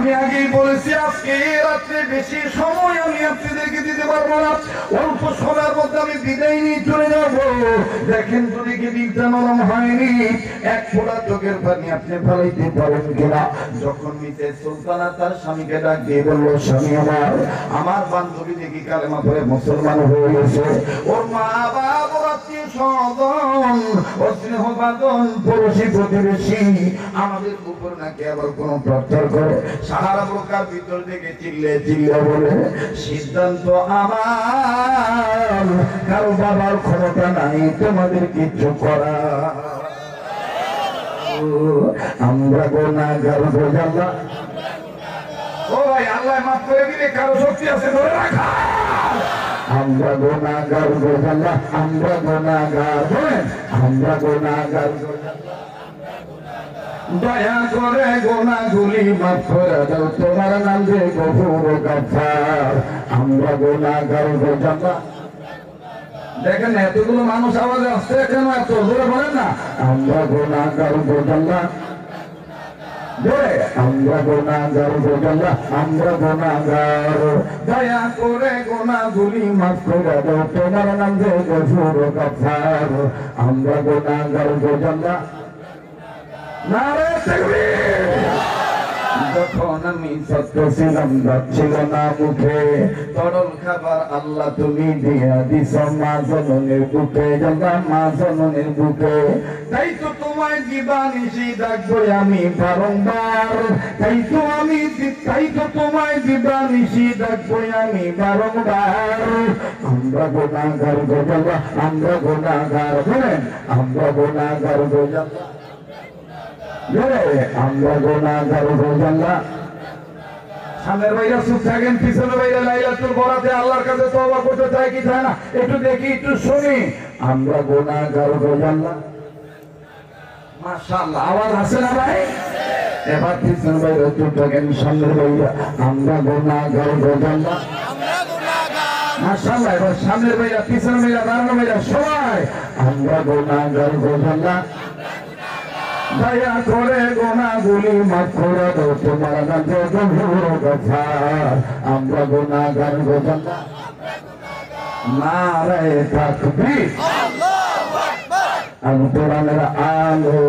আমি আগেই বলেছি আজকে রাত্রে বেশি সময় আমি আপনাদেরকে দিতে পারবো না, অল্প সময়ের মধ্যে আমি বিদায় নিয়ে চলে যাব। দেখেন যদি কি দিকটা নরম হয়নি, এক ফোঁটা চোখের পানি আপনি ফেলাইতে পারেন কিনা। যখন মিসেস সুলতানা তার স্বামীকে ডাক দিয়ে বলল, স্বামী আমার বান্ধবী দেখি কালেমা পড়ে মুসলমান হয়ে গেছে, ওর মা বাবা আত্মীয় স্বজন ও স্নেহ বাদন পড়োশি প্রতিবেশী আমাদের উপর নাকি আবার কোনো প্রচার করে। সাহারা বোরকার ভিতর থেকে চিল্লে চিল্লে বলে, সিদ্ধান্ত আমার, কারো বাবার ক্ষমতা নাই তোমাদের কিছু করা। আমরা গুনাহগার বোঝালা। ও ভাই, আল্লাহ মাফ করে দিলে কারো শক্তি আছে ধরে রাখা। আমরা গুনাহগার বোঝালা, আমরা গুনাহগার, বলেন আমরা গুনাহগার। দয়া করে গুনাহগুলি মাফ করে দাও, তোমার নাম যে গফুর গাফফার। আমরা গুনাহগার বোঝালা। দেখেন এতগুলো মানুষ আওয়াজ আসছে কেন, এত জোরে বলেন না। আমরা গুনাহগার বোঝালা, আমরা গুনাহগার বোঝালা, আমরা গুনাহগার। দয়া করে গুনাহগুলি মাফ করে দাও, তোমার নাম যে গফুর গাফফার। আমরা গুনাহগার বোঝালা। নারে তাকবীর। যখন আমি সত্য ছিলাম ছিল না মুখে, তরল খাবার আল্লাহ তুমি দিয়া দিছ মা জননের বুকে, জানা মা জননের বুকে। তাই তো তোমায় দিবানিশি ডাকবো আমি বারংবার, তাই তো তোমায় দিবানিশি ডাকবো আমি বারংবার। আমরা গুনাহগার গোজালা, আমরা গুনাহগার, বলেন আমরা গুনাহগার গোজালা। আমরা গুনাহগার বোঝালা। সামনের ভাইরা চুপ থাকেন, পিছনের ভাইরা লাইলাতুল বরাতে আল্লাহর কাছে তওবা করতে চায় কি চায় না, একটু দেখি একটু শুনি। আমরা গুনাহগার বোঝালা। মাশাআল্লাহ, আওয়াজ আছে না ভাই? এবার পিছনের ভাইরা চুপ থাকেন, সামনের ভাইরা আমরা গুনাহগার বোঝালা। মাশাআল্লাহ, এবার সামনের ভাইরা পিছনের ভাইরা দাঁড়ানো ভাইরা সবাই আমরা গুনাহগার বোঝালা। দয়া করে গুনাহগুলি মাফ করে দাও, তোমার নাম যে গফুর গাফফার। আমরা গুনাহগার বোঝালা। নারে তাকবীর। আল্লাহু আকবার। আল কোরআনের আলো,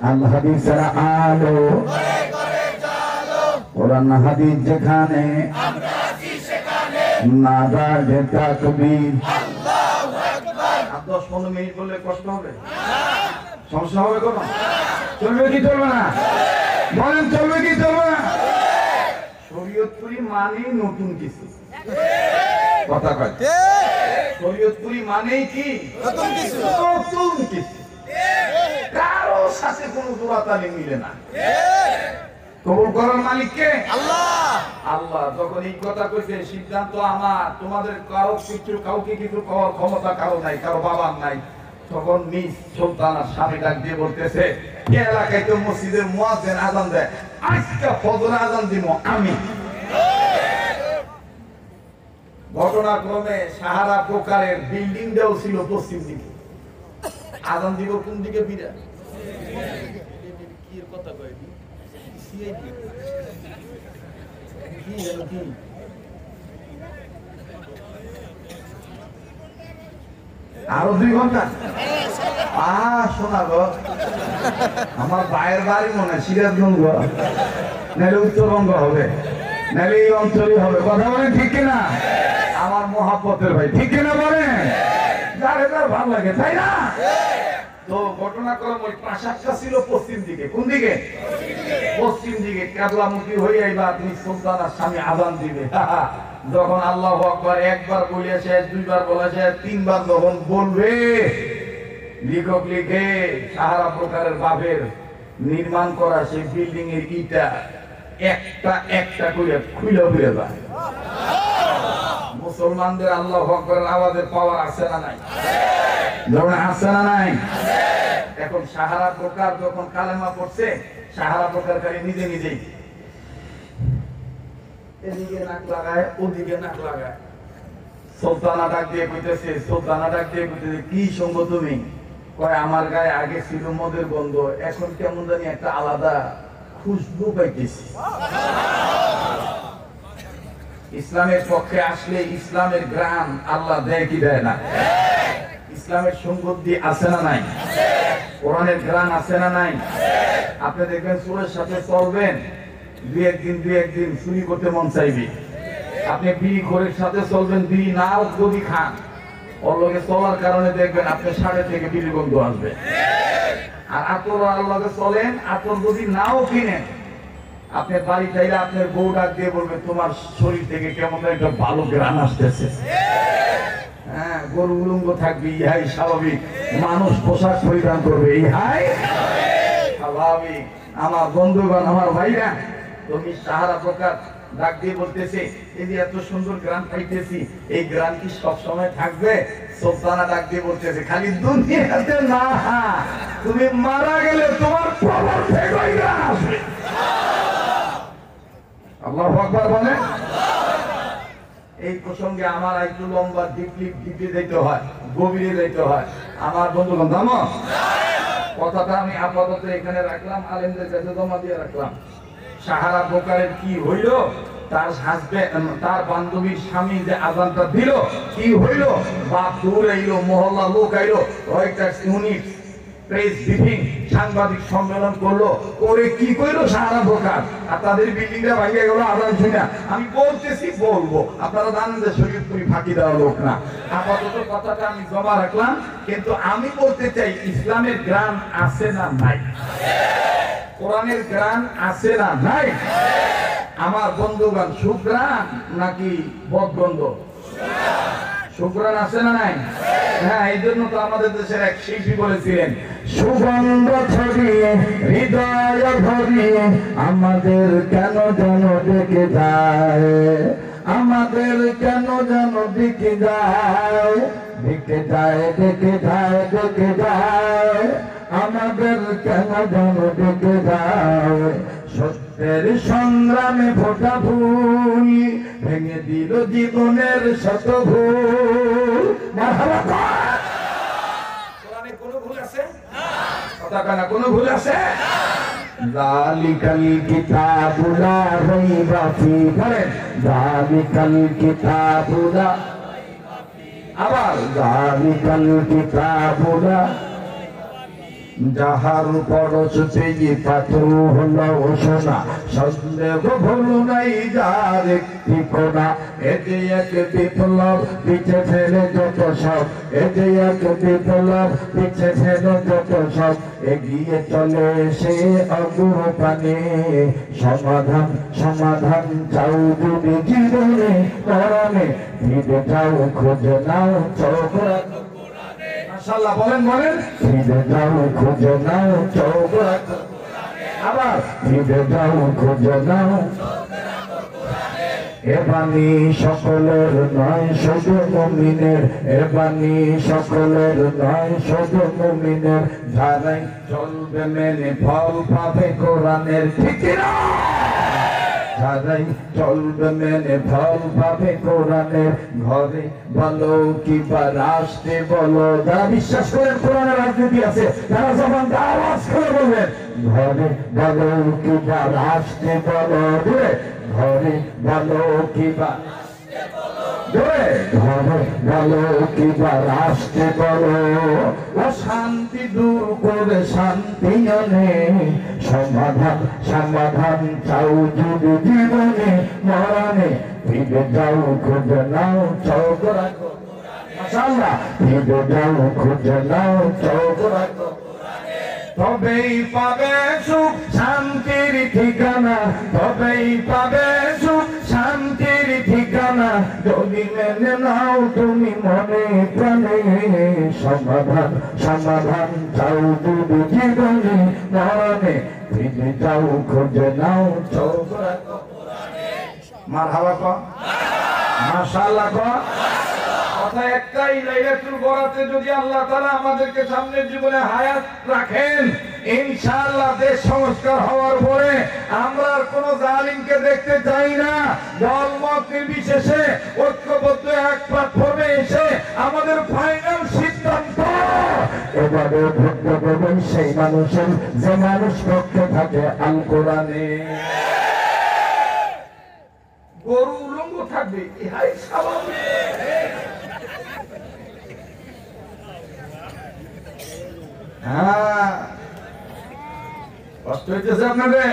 আল হাদিসের আলো, কোরআন হাদিস যেখানে আমরা আছি সেখানে নারে তাকবীর। আল্লাহু আকবার। 10-15 মিনিট বললে কষ্ট হবে, সমস্যা হবে কোনো? চলবে কি চলবে না? বলেন চলবে কি চলবে না? শরীয়তপুরি মানে নতুন কিছু, কথা কয়। শরীয়তপুরি মানেই কি নতুন কিছু, নতুন কিছু। কারো সাথে কোনো জোড়াতালি মিলে না। কবুল করার মালিক কে? আল্লাহ। আল্লাহ যখন এই কথা কইছে, সিদ্ধান্ত আমার, তোমাদের কারো কিছু, কাউকে কিছু করার ক্ষমতা কারো নাই, কারো বাবার নাই। তখন মিস সুলতানা স্বামী ডাক দিয়ে বলতেছে, এই এলাকায় তো মসজিদের মুয়াজ্জিন আযান দেয়, আজকে ফজর আযান দিব আমি। ঘটনাক্রমে সাহারা প্রকারের বিল্ডিং দেও ছিল পশ্চিম দিকে, আযান দিব কোন দিকে? বিরা কি কথা কয় কি আরো 2 ঘন্টা। শোনা গো, আমার ভাইয়ের বাড়ি মনে হয় সিরাজগঞ্জ, নাহলে উত্তরবঙ্গ হবে, নাহলে এই অঞ্চলই হবে। কথা বলেন ঠিক কিনা? আমার মহাব্বতের ভাই, ঠিক কিনা বলেন? যার যার ভালো লাগে, তাই না? তো ঘটনাক্রমে ওই প্রাসাদটা ছিল পশ্চিম দিকে। কোন দিকে? পশ্চিম দিকে। কেবলামুখী হয়ে এবার সুলতানার স্বামী আযান দিবে। যখন আল্লাহু আকবার একবার বলে শেষ, 2বার বলে শেষ, 3বার যখন বলবে, লিখক লিখে সাহারা প্রকারের বাপের নির্মাণ করা সেই বিল্ডিং এর ইটা একটা একটা করে খুলে ফিরে যায়। মুসলমানদের আল্লাহু আকবারের আওয়াজের পাওয়ার আছে না নাই? যখন আছে না নাই? এখন সাহারা প্রকার যখন কালেমা পড়ছে, সাহারা প্রকার খালি নিজে নিজেই এদিকে নাক লাগায়, ওদিকে নাক লাগায়। সুলতানা ডাক দিয়ে কইতেছে, কি সঙ্গ তুমি? কয় আমার গায়ে আগে ছিল মদের গন্ধ, এখন কেমন জানি একটা আলাদা খুশবু পাইতেছি। ইসলামের পক্ষে আসলে ইসলামের গ্রাম আল্লাহ দেয় কি দেয় না? ইসলামের সংগতি আছে না নাই? কোরআনের গ্রাম আছে না নাই? আপনি দেখবেন চোরের সাথে চলবেন, দুই একদিন চুরি করতে মন চাইবে। আপনি বিড়ি খোরের সাথে চলবেন, বিড়ি নাও যদি খান, ওর লগে চলার কারণে দেখবেন আপনি সাড়ে থেকে বিড়ি গন্ধ আসবে। আর আতর আল্লাহকে চলেন, আতর যদি নাও কিনেন, আপনি বাড়ি চাইলে আপনার বউ ডাক দিয়ে বলবে তোমার শরীর থেকে কেমন একটা ভালো গ্রাম আসতেছে। হ্যাঁ, গরু উলঙ্গ থাকবে, ইহাই স্বাভাবিক। মানুষ পোশাক পরিধান করবে, ইহাই স্বাভাবিক। আমার বন্ধুগণ, আমার ভাইরা, তুমি সাহারা প্রকার ডাক দিয়ে বলতেছে এই যে এত সুন্দর গ্রাম পাইতেছি, এই গ্রাম কি সবসময় থাকবে? সুলতানা ডাক দিয়ে বলতেছে খালি দুনিয়াতে না, তুমি মারা গেলে তোমার কবর থেকে ওই গ্রাম আসবে। আল্লাহু আকবার বলে। এই প্রসঙ্গে আমার একটু লম্বা ডিপে যেতে হয়, গভীরে যেতে হয়। আমার বন্ধুগণ, দামো কথাটা আমি আপাতত এখানে রাখলাম, আলেমদের কাছে জমা দিয়ে রাখলাম। সাহারা প্রকারের কি হইল, তার হাজবেন্ড, তার বান্ধবীর স্বামী যে আজানটা দিল, কি হইল? বাপ দূর আইলো, মহল্লা লোক আইলো, রয়টার্স ইউনিট প্রেস ব্রিফিং, সাংবাদিক সম্মেলন করলো, করে কি কইলো সাহারা প্রকার, আর তাদের বিল্ডিংটা ভাঙিয়ে গেল আজান শুনে। আমি বলতেছি, বলবো, আপনারা জানেন যে শরীয়তপুরি ফাঁকি দেওয়া লোক না। আপাতত কথাটা আমি জমা রাখলাম, কিন্তু আমি বলতে চাই ইসলামের গ্রাম আছে না নাই? কোরআনের গ্রাম আছে না নাই? আমার বন্ধুগণ, সুগ্রাম নাকি বদগন্ধ? সুগ্রাম আছে না নাই? হ্যাঁ, এই জন্য তো আমাদের দেশের এক শিল্পী বলেছিলেন, সুগন্ধ ছড়িয়ে হৃদয় ভরিয়ে আমাদের কেন যেন ডেকে যায়, আমাদের কেন যেন ডেকে যায়, ডেকে যায়, ডেকে যায়, ডেকে যায়, আমাদের কেন যেন ডেকে যায়। সত্যের সংগ্রামে ফোটা ফুল ভেঙে দিল জীবনের শত ভুল। কোরআনে কোনো ভুল আছে? কথা কানা কোনো ভুল আছে? যালিকাল কিতাবু লা রাইবা ফীহি, বলেন যালিকাল কিতাবু লা, আবার যালিকাল কিতাবু লা, যাহার পরশে পাথর হলো সোনা, সন্দেহ ভুল নাই যার একটি কোনা। এতে এক বিপ্লব পিছে ফেলে যত সব, এতে এক বিপ্লব পিছে ফেলে যত সব, এগিয়ে চলে সে অগ্রপানে। সমাধান সমাধান চাও যদি জীবনে, মরণে ফিরে যাও, খুঁজে নাও চোখ রাখো। মাশাআল্লাহ, বলেন বলেন, ফিরে যাও, খুঁজে নাও চোখ রাখো। আবার ফিরে যাও, খুঁজে নাও। এ বাণী সকলের নয় শুধু মুমিনের, এ বাণী সকলের নয় শুধু মুমিনের, ধারাই চলবে মেনে ফল পাবে কোরআনের। ঠিক না? ধারাই চলবে মেনে ফল পাবে কোরআনের। ঘরে বলো কিংবা রাষ্ট্রে বলো, যারা বিশ্বাস করেন কোরআনের রাজনীতি আছে, তারা যখন আওয়াজ করে বলবেন, ঘরে বলো কিংবা রাষ্ট্রে বলো, ঘরে বলো কিংবা, ঘরে বলো কিংবা রাষ্ট্রে বলো, অশান্তি দূর করে শান্তি আনে। সমাধান সমাধান চাও যদি জীবনে, মরণে ফিরে যাও, খুঁজে নাও চোখ রাখো। মাশাআল্লাহ, ফিরে যাও, খুঁজে নাও চোখ রাখো। তবেই পাবে সুখ শান্তির ঠিকানা, তবেই পাবে সুখ শান্তির ঠিকানা, যদি মেনে নাও তুমি মনে প্রাণে। সমাধান সমাধান চাও যদি জীবনে, মরণে ফিরে যাও, খুঁজে নাও চোখ রাখো। মারহাবা কও, মাশাআল্লাহ কও। কথা একটাই, লাইলাতুল বরাতে যদি আল্লাহ তাআলা আমাদেরকে সামনের জীবনে হায়াত রাখেন, ইনশাআল্লাহ দেশ সংস্কার হওয়ার পরে আমরা আর কোন জালিমকে দেখতে চাই না। দলমত নির্বিশেষে ঐক্যবদ্ধ এক প্ল্যাটফর্মে এসে আমাদের ফাইনাল সিদ্ধান্ত, এবারে ভক্ত পাবেন সেই মানুষের যে মানুষ পক্ষে থাকে আল কোরআনে। গরু উলঙ্গ থাকবে, ইহাই স্বাভাবিক। হ্যাঁ, কষ্ট হইতেছে আপনাদের?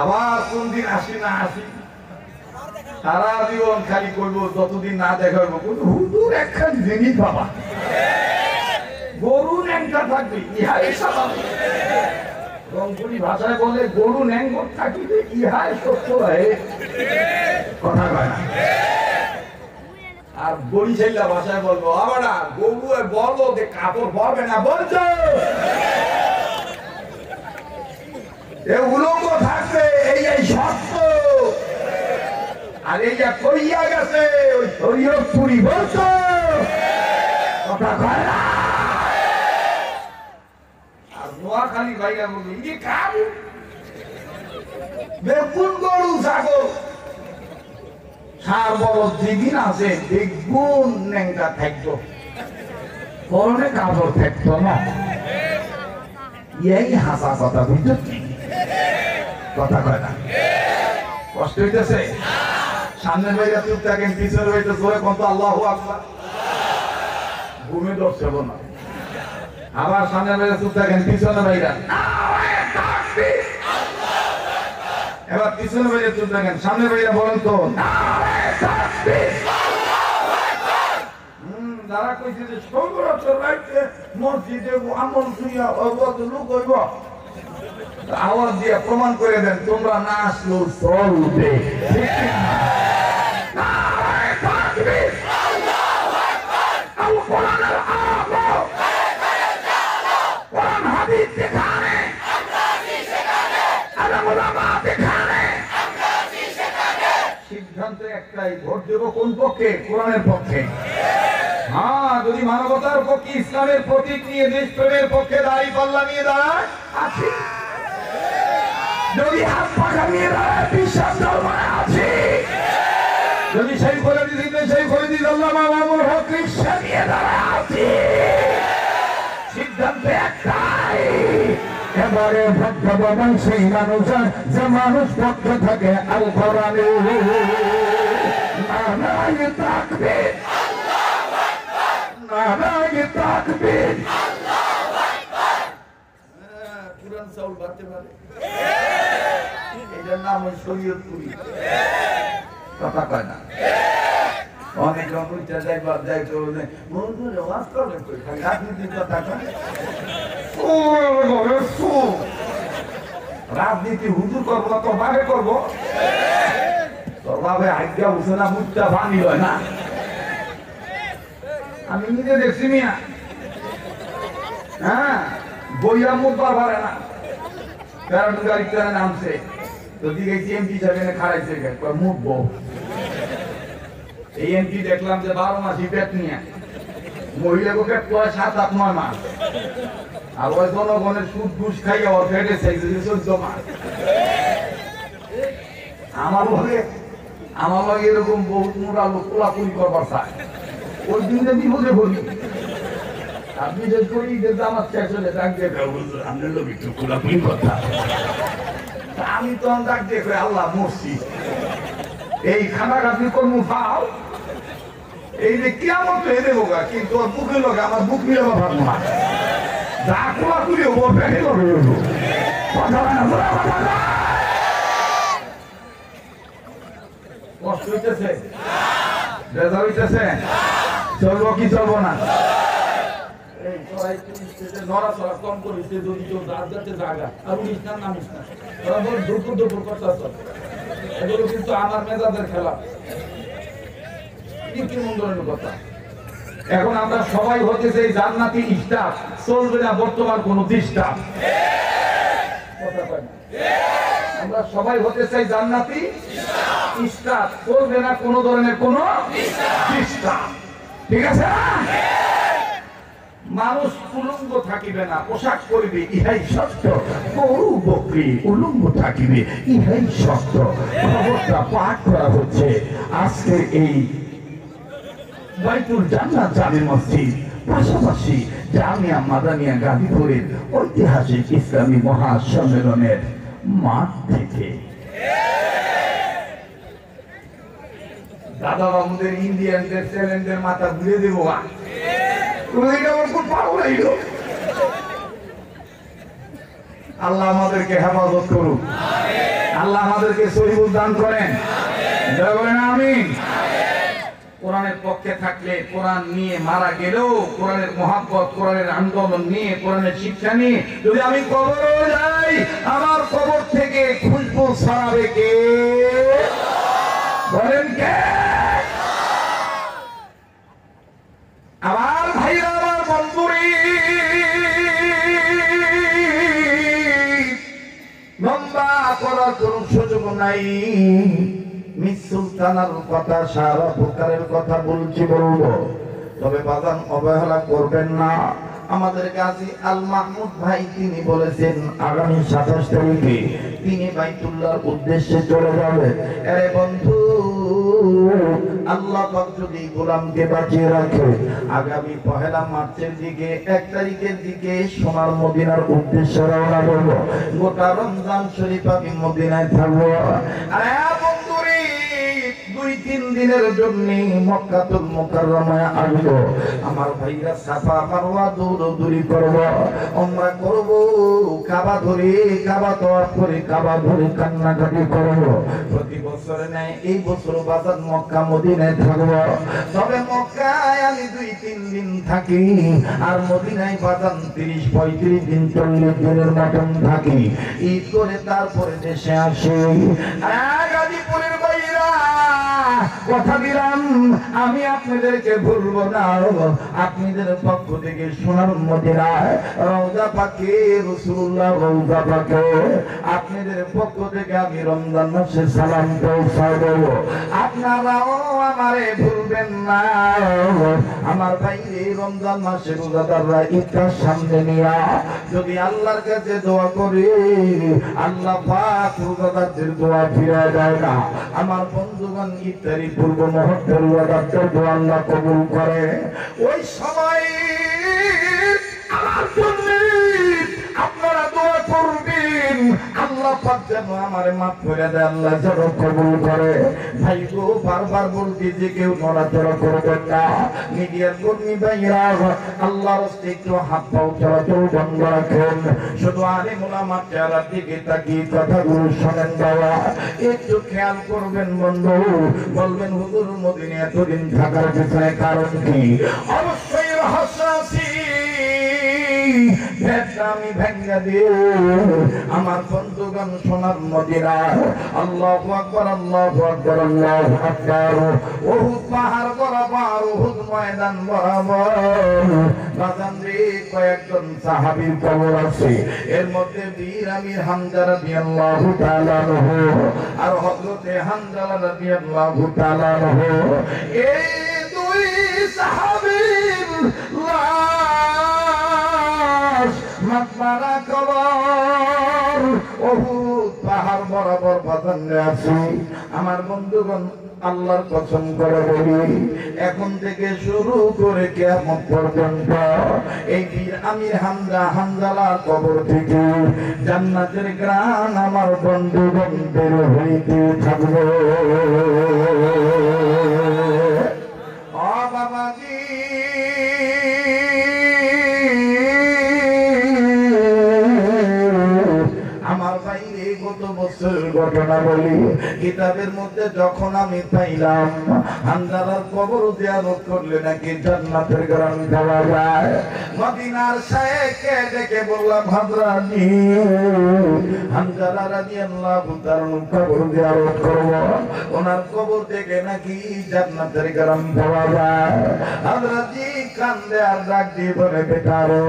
আবার কোন দিন আসি না আসি, সারা জীবন খালি করবো, যতদিন না দেখা হইব হুজুর একখান জিনিস বাবা, গরু ন্যাংটা থাকবে, ইহাই স্বাভাবিক। রংপুরি ভাষায় বলে গরু ন্যাঙ্গ থাকিবে ইহাই সত্য হয়, কথা কয় না। আর বরিশাইলা ভাষায় বলবো আবারা গরু বলো যে কাপড় পরবে না, বলছো উলঙ্গ থাকবে, এই সত্য। আর এই যা কইয়া গেছে ওই শরীয়তপুরি বলছো, কথা কয় না। আর নোয়াখালী ভাইরা বলবে ইনি কাবু বেগুন গরু ছাগল সার বড় যেদিন আছে বেগুন ন্যাংটা থাকতো, পরনে কাপড় থাকতো না, এই হাসা কথা বুঝছো, কথা কয় না। কষ্ট হইতেছে? সামনের ভাইরা চুপ থাকেন, পিছনের ভাইটা জোরে কত আল্লাহু আকবার, ঘুমে ধরছে না। আবার সামনের ভাইরা চুপ থাকেন, পিছনের ভাইরা এবার পিছনের ভাইরা চুপ থাকেন, সামনের ভাইরা বলেন তো যারা কইছে যে সর্বরাত্র রাইতে মসজিদে আমল শুনিয়া লোক হইব, আওয়াজ দিয়ে প্রমাণ করে দেন তোমরা না আসলেও চলবে। সিদ্ধান্ত একটাই, ভোট দেব কোন পক্ষে? কোরআনের পক্ষে। হ্যাঁ, যদি মানবতার পক্ষে, ইসলামের প্রতীক নিয়ে, দেশপ্রেমের পক্ষে দাঁড়িয়ে পাল্লা নিয়ে দাঁড়ায় আছি, যদি হাত পাখা নিয়ে দাঁড়ায় বিশ্বাস ধর্মে আছি, যদি সেই করে দিতে সেই করে দিতে আল্লামা মামুনুল হক রিকশা নিয়ে দাঁড়ায় আছি। সিদ্ধান্ত একটাই, এবারে ভক্ত বাবান সেই মানুষের যে মানুষ ভক্ত থাকে আল কোরআনে। নারায়ে তাকবীর, নারায়ে তাকবীর, পুরান চাউল বাড়তে পারে, এটার নাম ওই শরীয়তপুরি, কথা কয় না। অনেক রকম যাই চলে বন্ধুরে ওয়াজ করবে কই, খালি রাজনীতির কথা কয়। রাজনীতি হুজুর করবো না, তোর ভাবে করবো, তোর ভাবে আজ্ঞা বুঝে না, মুখটা ভাঙি হয় না। আমি নিজে দেখছি মিয়া, হ্যাঁ, বইয়া মুখ পারে না, প্যারাডু গাড়িতে নামছে তো দিকে এমপি হিসাবে খাড়াইছে মুখ বউ। এই এমপি দেখলাম যে 12 মাসই পেট নিয়ে, মহিলাকে পেট করে 7-8-9 মাস, আর ওই জনগণের সুদ ঘুষ খাইয়া ওর পেটে চাইছে 14 মাস। আমার লগে এরকম বহুত মোটা লোক কোলাকুলি করবার চায়, ওই দিনে বিপদে বলি। আর বিশেষ করে ঈদের আমার শেষ হলে ডাক দিয়ে আপনার লোক একটু কোলাকুলি কথা, আমি তখন ডাক দিয়ে আল্লাহ মরছি, এই খানাখাতি কর্ম পাও, এই যে কিয়ামত হয়ে দেবো, কিন্তু ওর বুকের লোক আমার বুক মিলে ভাববো না, যা কোলাকুলি হবো পেটে করবে। কষ্ট হইতেছে, বেজার হইতেছে, চলবো কি চলবো না? নড়াচড়া কম করিস, যদি কেউ রাজ্যতে জায়গা আর উনিস না নামিস না, ওরা বলে দুপুর দুপুর করতে, এগুলো কিন্তু আমার মেজাদের খেলা, কি মন্দিরের কথা। এখন আমরা সবাই হতে চাই জান্নাতি স্টাফ, চলবে না বর্তমান কোন ডিস্টার্ব, কথা কয় না। আমরা সবাই হতে চাই জান্নাতি স্টাফ, চলবে না কোন ধরনের কোন ডিস্টার্ব, ঠিক আছে? মানুষ উলঙ্গ থাকিবে না, পোশাক পরিবে, ইহাই সত্য। গরু বকরি উলঙ্গ থাকিবে, ইহাই সত্য। খবরটা পাঠ করা হচ্ছে আজকে এই বাইতুল জান্নাত জামে মসজিদ, পাশাপাশি জামিয়া মাদানিয়া গাজীপুরের ঐতিহাসিক ইসলামী মহাসম্মেলনের মাঠ থেকে। দাদা বাবুদের ইন্ডিয়ানদের চ্যালেঞ্জের মাথা ঘুরে দেবো। আল্লাহ আমাদেরকে হেফাজত করুন, আল্লাহ আমাদেরকে সহিবুল দান করেন। আমিন। কোরআনের পক্ষে থাকলে, কোরআন নিয়ে মারা গেলেও কোরআনের মহাব্বত, কোরআনের আন্দোলন নিয়ে, কোরআনের শিক্ষা নিয়ে যদি আমি কবরে যাই, আমার কবর থেকে খুশবু ছড়াবে কে? বলেন কে? আমার ভাইরা, আমার বন্ধুরি, লম্বা করার কোন সুযোগ নাই। মিস সুলতানার কথা, সারা প্রকারের কথা বলবো, তবে বাজান অবহেলা করবেন না। আমাদের গাজী আল মাহমুদ ভাই তিনি বলেছেন আগামী 27 তারিখে তিনি বাইতুল্লাহর উদ্দেশ্যে চলে যাবে। আরে বন্ধু, আল্লাহ পাক যদি গোলামকে বাঁচিয়ে রাখে, আগামী 1 মার্চের দিকে, 1 তারিখের দিকে সোনার মদিনার উদ্দেশ্যে রওনা দেব। গোটা রমজান শরীফ আমি মদিনায় থাকবো। আরে বন্ধুরে, 2-3 দিনের জন্য মক্কাতুল মুকাররমায় আসবো। আমার ভাইরা সাফা মারওয়া দৌড়দৌড়ি করব, উমরা করব, কাবা ধরে, কাবা তওয়াফ করে, কাবা ধরে কান্নাকাটি করব। প্রতি বছরে নেয় এই বছর বাজার মক্কা মদিনায় থাকব। তবে মক্কায় আমি 2-3 দিন থাকি, আর মদিনায় বাজার 30-35 দিন, 40 দিনের মতন থাকি। ঈদ করে তারপরে দেশে আসি। গাজীপুরের বাইরা কথা দিলাম, আমি আপনাদেরকে ভুলবো না। আপনাদের পক্ষ থেকে সোনার মদিনায় রওজা পাকে রাসূলুল্লাহ, রওজা পাকে আপনাদের পক্ষ থেকে আমি রমজান মাসে সালাম পৌঁছাবো। আপনারাও আমারে ভুলবেন না। আমার ভাই, এই রমজান মাসে রোজাদাররা ইফতার সামনে নিয়ে যদি আল্লাহর কাছে দোয়া করে, আল্লাহ পাক রোজাদারদের দোয়া ফিরে দেয় না। আমার বন্ধুগণ, ইফতারি পূর্ব মুহূর্তের রোজাদারদের দোয়া আল্লাহ কবুল করে। ওই সময় আমার জন্য আপনারা দোয়া করবেন, আল্লাহ পাক যেন আমারে মাফ করে দেয়, আল্লাহ যেন কবুল করে। ভাই গো, বারবার বলতে যে কেউ নড়াচড়া করবেন না। মিডিয়ার কর্মী ভাইরা, আল্লাহর রাস্তে একটু হাত পাও চলাচল বন্ধ রাখেন। শুধু আলেম ওলামার চেহারার দিকে তাকিয়ে কথাগুলো শোনেন বাবা, একটু খেয়াল করবেন বন্ধু। বলবেন হুজুর মদিনা এতদিন থাকার পিছনে কারণ কি? অবশ্যই রহস্য আছে। আমি ভেঙ্গা দিয়ে আমার বন্ধুগণ সোনার মদিনা, আল্লাহু আকবার, আল্লাহু আকবার, আল্লাহু আকবার। উহুদ পাহাড় বরাবর, উহুদ ময়দান বরাবর বাজান রে কয়েকজন সাহাবীর কবর আছে। এর মধ্যে বীর আমির হামজা রাদিয়াল্লাহু তাআলা আনহু আর হযরতে হামজা রাদিয়াল্লাহু তাআলা আনহু, এই 2 সাহাবীর মাকবারা কবর উহুদ পাহাড় বরাবর বাজানে আছে। আমার বন্ধুগণ, আল্লাহর কসম করে বলি, এখন থেকে শুরু করে কিয়ামত পর্যন্ত এই বীর আমির হামজা, হামজালার কবর থেকে জান্নাতের গ্রান আমার বন্ধুগণ বের হইতে থাকবে। ও বাবাজি, গত বছর ঘটনা বলি, কিতাবের মধ্যে যখন আমি পাইলাম হামজালার কবর জিয়ারত করলে নাকি জান্নাতের গ্রাম পাওয়া যায়। মদিনার শায়েখকে ডেকে বললাম, হযরত হামজালা রাদিয়াল্লাহু তাআলা কবর জিয়ারত করব, ওনার কবর থেকে নাকি জান্নাতের গ্রাম পাওয়া যায়। হযরত কান্দে আর ডাক দিয়ে বলে, বেটা রে,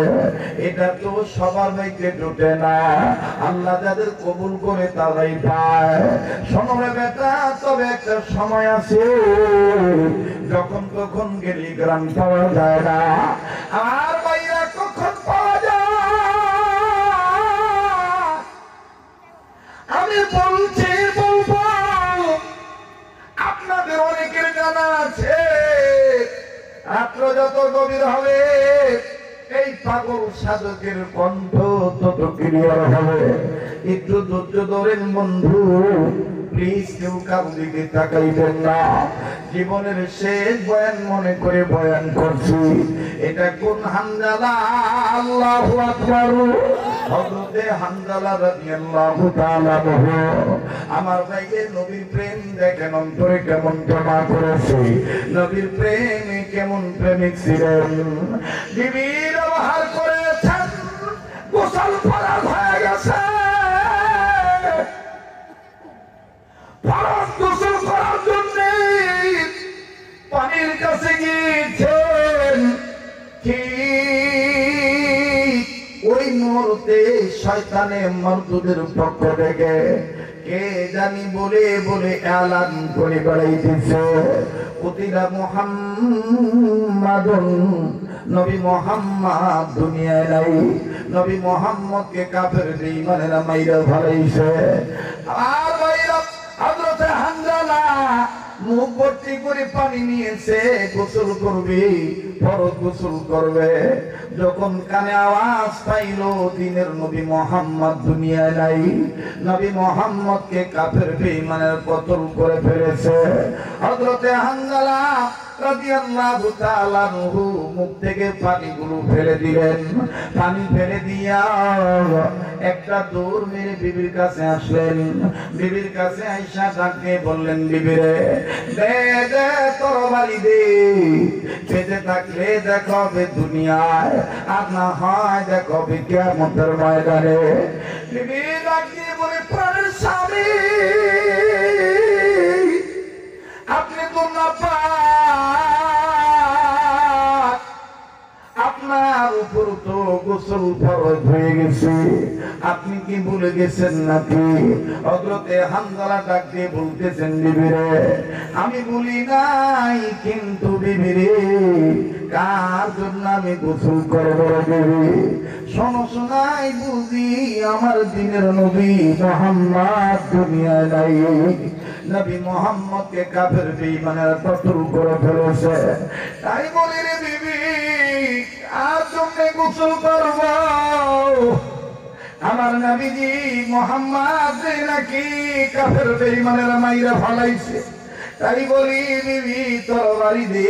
এটা তো সবার ভাগ্যে জুটে না, আল্লাহ যাদের কবুল করে তারাই পায়। শোনো রে বেটা, তবে একটা সময় আছে যখন তখন গেলি গ্রাম পাওয়া যায় না। আর ভাইরা কখন পাওয়া যায়? আমি বলবো, আপনাদের অনেকের জানা আছে, রাত্র যত গভীর হবে এই সাধকের কণ্ঠ তত ক্লিয়ার হবে। একটু ধৈর্য ধরেন বন্ধু, প্লিজ কেউ কারো দিকে তাকাইবেন না। জীবনের শেষ বয়ান মনে করে বয়ান করছি। এটা কোন হানজালা? আল্লাহু আকবার। হযরতে হানজালা রাদিয়াল্লাহু তাআলা আনহু। আমার ভাইয়ের নবীর প্রেম দেখেন অন্তরে কেমন জমা করেছে, নবীর প্রেমে কেমন প্রেমিক ছিলেন। বিবির ব্যবহার করেছেন, গোসল ফরজ হয়ে গেছে, ফরজ গোসল করার জন্য পানির কাছে গিয়েছেন। ঠিক ওই মুহূর্তে শয়তানে মরদুদের পক্ষ থেকে কে জানি বলে বলে এলান করে বেড়াইতেছে, কুতিলা মুহাম্মাদুন, নবী মুহাম্মদ দুনিয়ায় নাই। নবী মুহাম্মদকে কাফের বেঈমানেরা মাইরা ফেলাইছে। আর ভাইরা হযরত হানজালা মুখ ভর্তি করে পানি নিয়েছে, গোসল করবে, ফরজ গোসল করবে। যখন কানে আওয়াজ পাইল দিনের নবী মুহাম্মদ দুনিয়ায় নাই, নবী মুহাম্মদকে কাফের বেঈমানের কতল করে ফেলেছে, হযরতে হানজালা রাদিয়াল্লাহু তাআলা আনহু মুখ থেকে পানিগুলো ফেলে দিলেন। পানি ফেলে দিয়া একটা দৌড় মেরে বিবির কাছে আসলেন। বিবির কাছে আয়েশা ডাকে বললেন, বিবি রে, দে দে তরবারি দে, বেঁচে থাকলে দেখাবে দুনিয়ায়, আর না হয় দেখাবে কিয়ামতের ময়দানে। বিবি ডাকে বলে, প্রাণের স্বামী, আপনি তো না আপনার উপর তো গোসল ফরজ হয়ে গেছে, আপনি কি ভুলে গেছেন নাকি? হযরতে হানজালা ডাক দিয়ে বলতেছেন, বিবি রে, আমি ভুলি নাই, কিন্তু বিবি রে, কার জন্য আমি গোসল করব বিবি? শোনো শোনাই বুঝি, আমার দিনের নবী মুহাম্মদ দুনিয়ায় নাই, নবী মুহাম্মদকে কাফের বেঈমানেরা কতল করে ফেলেছে। তাই বলি রে বিবি, আর জন্য গোসল করব? আমার নবীজি মুহাম্মদ নাকি কাফের বেঈমানেরা মাইরা ফলাইছে? তাই বলি বিবি, তরবারি দে,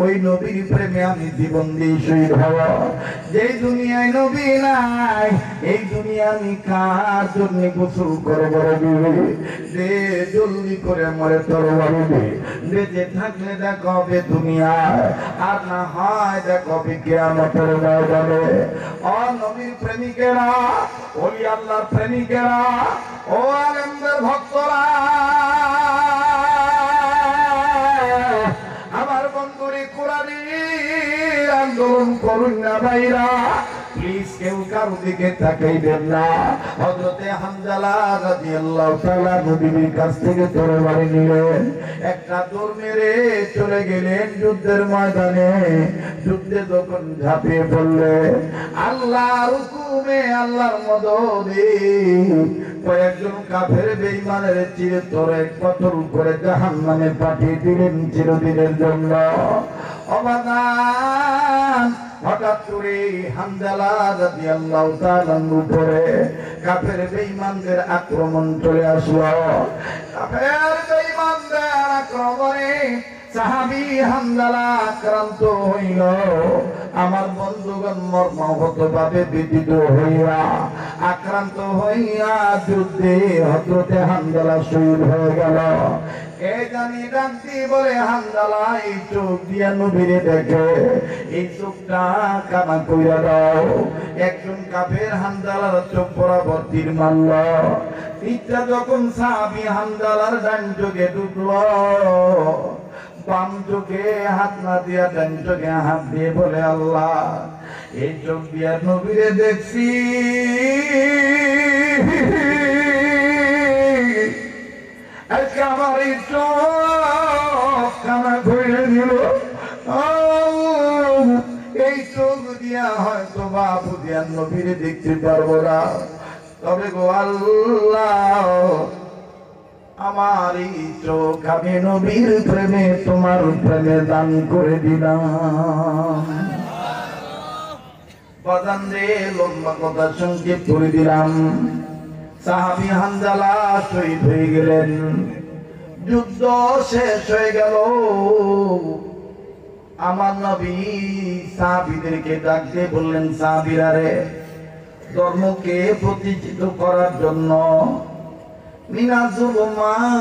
ওই নবীর প্রেমে আমি জীবন দিয়ে শহীদ হব। যেই দুনিয়ায় নবী নাই, এই দুনিয়া আমি কার জন্য গোসল করব বিবি? দে জলদি করে মরে তরবারি দে, বেঁচে থাকলে দেখাবে দুনিয়ায়, আর না হয় দেখাবে কিয়ামতের ময়দানে। ও নবীর প্রেমিকেরা, ওলি আল্লাহর প্রেমিকেরা, ও আলেমদের ভক্তরা, আমার বন্ধুরে কোরআনী আন্দোলন করুন না ভাইরা, প্লিজ কেউ কারো দিকে তাকাইবেন না। হযরতে হানজালা রাদিয়াল্লাহু তাআলা নবীর কাছ থেকে তরবারি নিলেন, একটা দৌড় মেরে চলে গেলেন যুদ্ধের ময়দানে। যুদ্ধে যখন ঝাঁপিয়ে পড়লেন, আল্লাহর হুকুমে, আল্লাহর মদদে কয়েকজন কাফের বেঈমানের চিরতরে কতল করে জাহান্নামে পাঠিয়ে দিলেন চিরদিনের জন্য। অবাদান হঠাৎ করে হানজালা রাদিয়াল্লাহু তাআলার উপরে কাফের বেঈমানদের আক্রমণ চলে আসলো। কাফের বেঈমানদের আক্রমণে সাহাবী হানজালা আক্রান্ত হইল। আমার বন্ধুগণ মর্মাহত ভাবে ব্যথিত হইয়া, আক্রান্ত হইয়া যুদ্ধে হযরতে হানজালা শহীদ হয়ে গেল। কে জানি ডাকতি বলে, হানজালা এই চোখ দিয়া নবীরে দেখে, এই চোখটা কানা কইরা দাও। একজন কাফের হানজালার চোখ বরাবর তীর মারল। তীরটা যখন সাহাবী হানজালার ডান চোখে ঢুকলো, বাম চোখে হাত না দিয়া ডান চোখে হাত দিয়ে বলে, আল্লাহ, এই চোখ দিয়া নবীরে দেখছি, আজকে আমার এই চোখ কানা করে দিল। এই চোখ দিয়া হয়তো বাবু দিয়া নবীরে দেখতে পারবো না, তবে গো আল্লাহ, আমার এই চোখ আমি নবীর প্রেমে, তোমার প্রেমে দান করে দিলাম। বাজান রে লম্বা কথা সংক্ষেপ করে দিলাম। সাহাবী হানজালা শহীদ হয়ে গেলেন, যুদ্ধ শেষ হয়ে গেল। আমার নবী সাহাবীদেরকে ডাক দিয়ে বললেন, সাহাবীরা রে, ধর্মকে প্রতিষ্ঠিত করার জন্য মিনাজুলুমাতি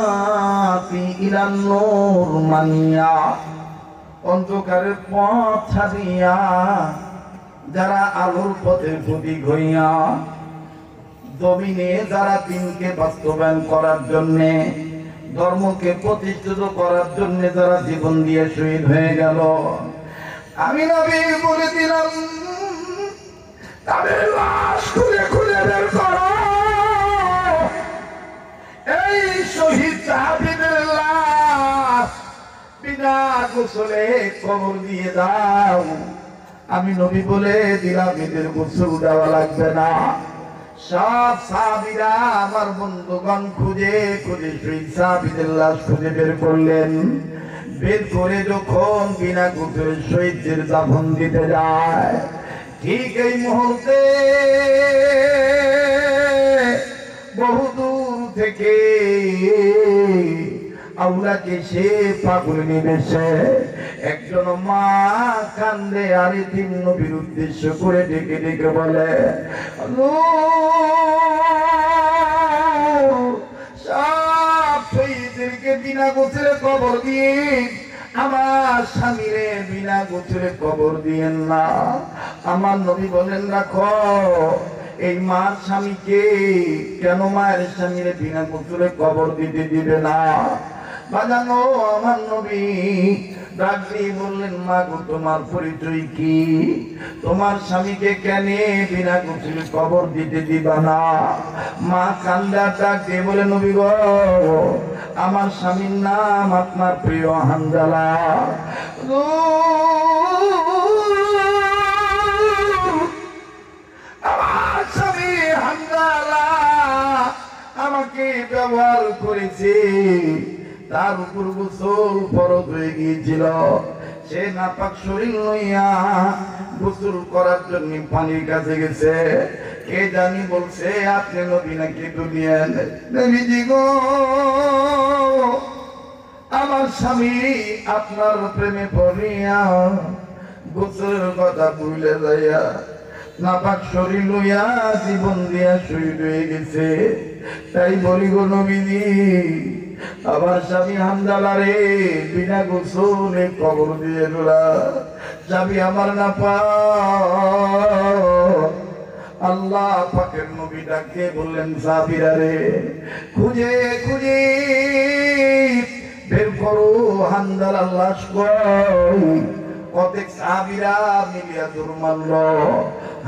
ইলান নূর মানিয়া, অন্ধকারের পথ ছাড়িয়া যারা আলোর পথের প্রতীক হইয়া জমিনে যারা দিনকে বাস্তবায়ন করার জন্য, ধর্মকে প্রতিষ্ঠিত করার জন্য যারা জীবন দিয়ে শহীদ হয়ে গেল, আমি নবী বলে দিলাম তাদের লাশ খুলে খুলে বের করো। এই শহীদ সাহাবীদের লাশ বিনা গোসলে কবর দিয়ে দাও। আমি নবী বলে দিলাম এদের গোসল দেওয়া লাগবে না। সব সাহাবীরা আমার বন্ধুগণ খুঁজে খুঁজে শহীদ সাহাবীদের লাশ খুঁজে বের করলেন। বের করে যখন বিনা গোসলে শহীদদের দাফন দিতে যায়, ঠিক এই মুহূর্তে বহুদূর থেকে আউলাকে সে পাগল নিবেশে একজন মা কান্দে আর তিন নবীর উদ্দেশ্য করে ডেকে ডেকে বলে, সব শহীদদেরকে বিনা গোসলে কবর দিয়ে আমার স্বামীরে বিনা গোসলে কবর দিয়েন না। আমার নবী বলেন, রাখো এই মার স্বামীকে, কেন মায়ের স্বামীরে বিনা গোসলে কবর দিতে দিবে না? বাজানো আমার নবী ডাক দিয়ে বললেন, মা গো, তোমার পরিচয় কি? তোমার স্বামীকে কেন বিনা গোসলে কবর দিতে দিবা না? মা কান্দা ডাক দিয়ে বলে, নবী গো, আমার স্বামীর নাম আপনার প্রিয় হানজালা। আমার স্বামী হানজালা আমাকে ব্যবহার করেছে, তার উপর গোসল ফরজ হয়ে গিয়েছিল। সে নাপাক শরীর লইয়া গোসল করার জন্য পানির কাছে গেছে। কে জানি বলছে, আপনি নবী নাকি দুনিয়ার নবীজি গো, আমার স্বামী আপনার প্রেমে পড়িয়া গোসলের কথা ভুলে যাইয়া নাপাক শরীর লইয়া জীবন দিয়া শহীদ হয়ে গেছে। তাই বলি গো নবীজি, আমার স্বামী হানজালা রে বিনা গোসলে কবর দিয়ে দিলা। স্বামী আমার না আল্লাহ পাকের নবী ডাকে বললেন, সাহাবীরা রে, খুঁজে খুঁজে বের করো হানজালার লাশ কই। কতক সাহাবীরা মিলিয়া দৌড় মারল,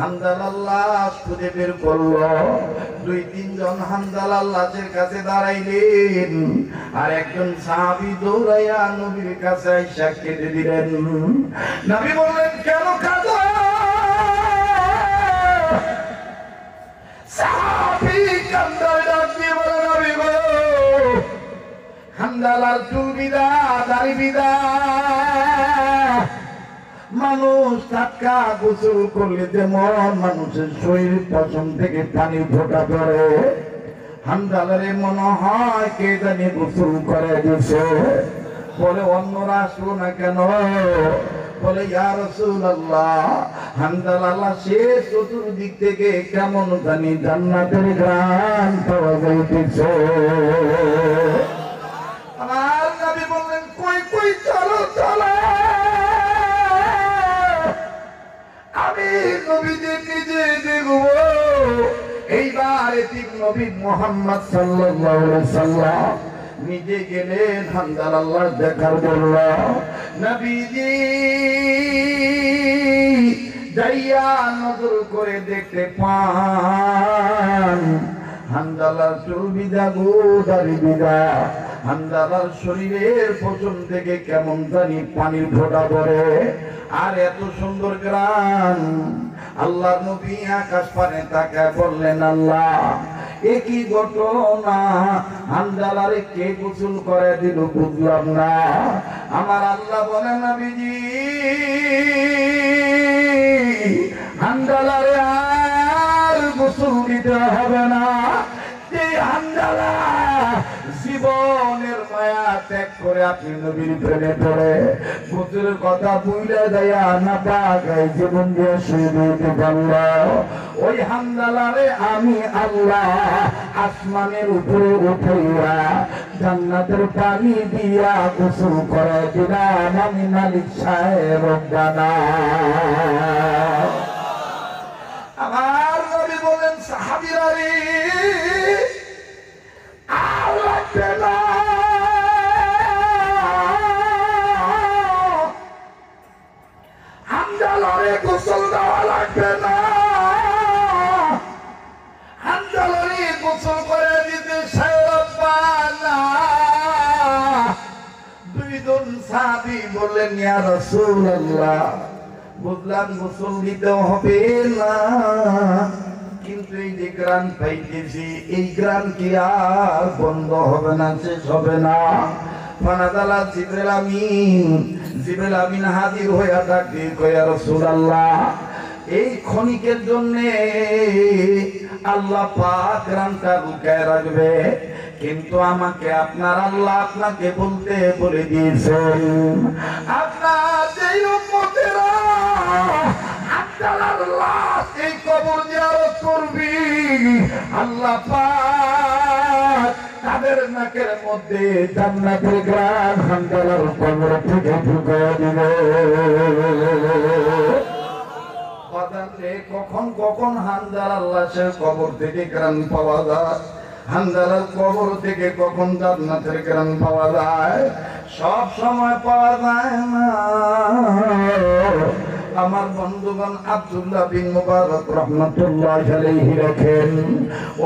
হানজালার লাশ খুঁজে বের করলো। দুই তিনজন হানজালার লাশের কাছে দাঁড়াইলেন, আর একজন সাহাবী দৌড়াইয়া নবীর কাছে আইসা কেঁদে দিলেন। নবী বললেন, কেন কাঁদো? সাহাবী কান্দায় ডাক দিয়ে বলে, নবী গো, হানজালার চুল বিদা, দাড়ি বিদা। মানুষ টাটকা গোসল করলে যেমন মানুষের শরীর পশম থেকে পানি ফোটা পড়ে, হানজালারে মনে হয় কে জানি গোসল করে দিছে। বলে, অন্যরা আসলো না কেন? বলে, ইয়া রাসূলুল্লাহ, হানজালার লাশে চতুর্দিক থেকে কেমন জানি জান্নাতের ঘ্রাণ পাওয়া যাইতেছে। আমার নবী বললেন, কই কই, চলো চলো। আমি নবীজি নিজে দেখব। এইবার এতিম নবী মুহাম্মদ সাল্লাল্লাহু আলাইহি সাল্লাম নিজে গেলেন হানজালার লাশ দেখার জন্য। নবীজি যাইয়া নজর করে দেখতে পান হানজালার চুল বিদা, গো দাড়ি বিদা। হানজালার শরীরের পশম থেকে কেমন জানি পানির ফোঁটা পড়ে, আর এত সুন্দর গ্রান। আল্লাহর নবী আকাশ পানে তাকায় বললেন, আল্লাহ, একই ঘটনা, হানজালারে কে গোসল করে দিল বুঝলাম না। আমার আল্লাহ বলেন, নবীজি, হান্দালারে আর গোসল দিতে হবে না। যে হান্দালা জীবনের মায়া ত্যাগ করে আপনি নবীর প্রেমে পড়ে পুত্রের কথা ভুলে দেয়া না পাগায় জীবন দিয়ে শুয়ে দিতে পারল, ওই হান্দালারে আমি আল্লাহ আসমানের উপরে উঠাইয়া জান্নাতের পানি দিয়া গোসল করে দিলাম আমি মালিক সাহেব রব্বানা। আমার নবী বলেন সাহাবীরা রে আর লাগবে না, হান্দালারে গোসল দেওয়া লাগবে না, হান্দালারে গোসল করে দিতে রব্বানা। দুইজন সাহাবী বললেন ইয়া রাসূলুল্লাহ বুঝলাম গোসল দিতে হবে না, কিন্তু এই যে গ্রান পাইতেছি এই গ্রান কি আর বন্ধ হবে না, শেষ হবে না। ফানাজালা জিবরিল আমিন হাজির হইয়া ডাকে কয় ইয়া রাসূলুল্লাহ এই ক্ষণিকের জন্য আল্লাহ পাক গ্রানটা লুকায় রাখবে, কিন্তু আমাকে আপনার আল্লাহ আপনাকে বলতে বলে দিয়েছেন আপনার যেই উম্মতেরা হান্দালার লাশ এই কবর জিয়ারত করবি আল্লাহ পাক তাদের নাকের মধ্যে জান্নাতের ঘ্রাণ হান্দালার কবর থেকে ঢুকিয়ে দিবে। কখন কখন হান্দালার লাশের কবর থেকে ঘ্রাণ পাওয়া যায়, হান্দালার কবর থেকে কখন জান্নাতের ঘ্রাণ পাওয়া যায়, সব সময় পাওয়া যায় না। আমার বন্ধুগণ আব্দুল্লাহ বিন মুবারক রাহমাতুল্লাহি আলাইহি রাখেন,